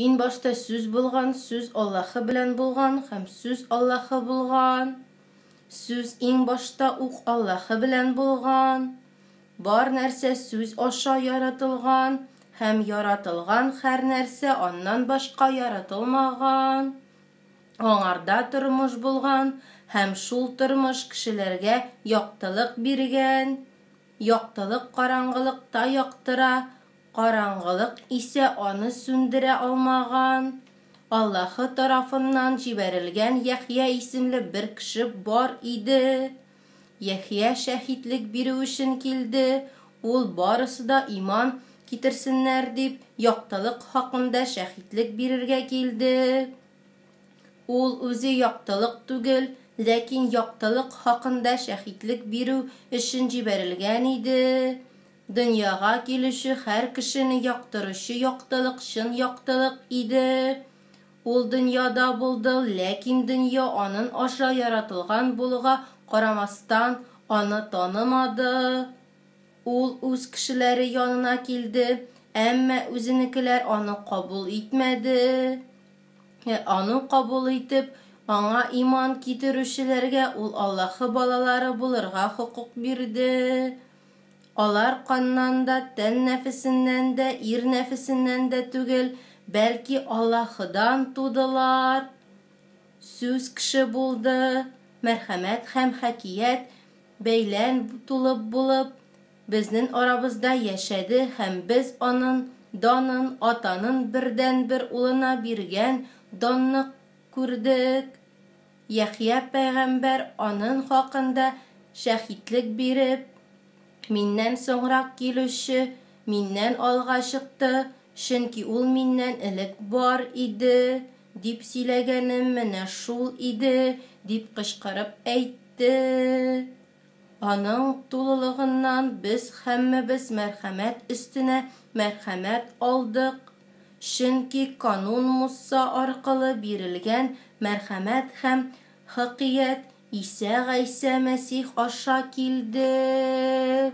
Ин башта сүз булган, сүз Аллаһы белән булган һәм сүз Аллаһы булган. Сүз иң башта ук Аллаһы белән булган. Бар нәрсә сүз аша яратылган һәм яратылган һәр нәрсә аннан башка яратылмаган. Аңарда тормыш булган һәм шул тормыш кешеләргә яктылык биргән. Яктылык караңгылыкта яктыра, караңгылык исә аны сүндерә алмаган. Аллаһы тарафыннан җибәрелгән Яхья исемле бер кеше бар иде. Яхья шаһидлек бирү өчен килде. Ул барысы да иман китерсеннәр дип яктылык хакында шаһидлек бирергә килде. Ул үзе яктылык түгел, ләкин яктылык хакында шаһидлек бирү өчен җибәрелгән иде. Дөньяга килүче һәр кешене яктыручы яктылык чын яктылык иде. Ул дөньяда булды, ләкин дөнья аның аша яратылган булуга карамастан аны танымады. Ул үз кешеләре янына килде, әмма үзенекеләр аны кабул итмәде. Аны кабул итеп, аңа иман китерүчеләргә ул Аллаһы балалары булырга хокук бирде. Алар каннан да, тән нәфесеннән дә, ир нәфесеннән дә түгел, бәлки Аллаһыдан тудылар. Сүз кеше булды, мәрхәмәт һәм хәкият бәйлән тулып булып, безнең арабызда яшәде һәм без аның данын атаның бердән-бер улына биргән данны күрдек. Яхья пәйгамбәр аның хакында шаһидлек биреп, миннән соңрак килүче миннән алга чыкты, чөнки ул миннән элек бар иде, дип сөйләгәнем менә шул иде, дип кычкырып әйтте. Аның тулылыгыннан без һәммәбез мәрхәмәт өстенә мәрхәмәт алдык. Чөнки канун Муса аркылы бирелгән мәрхәмәт һәм хакият Иса Гайса Мәсих аша килде.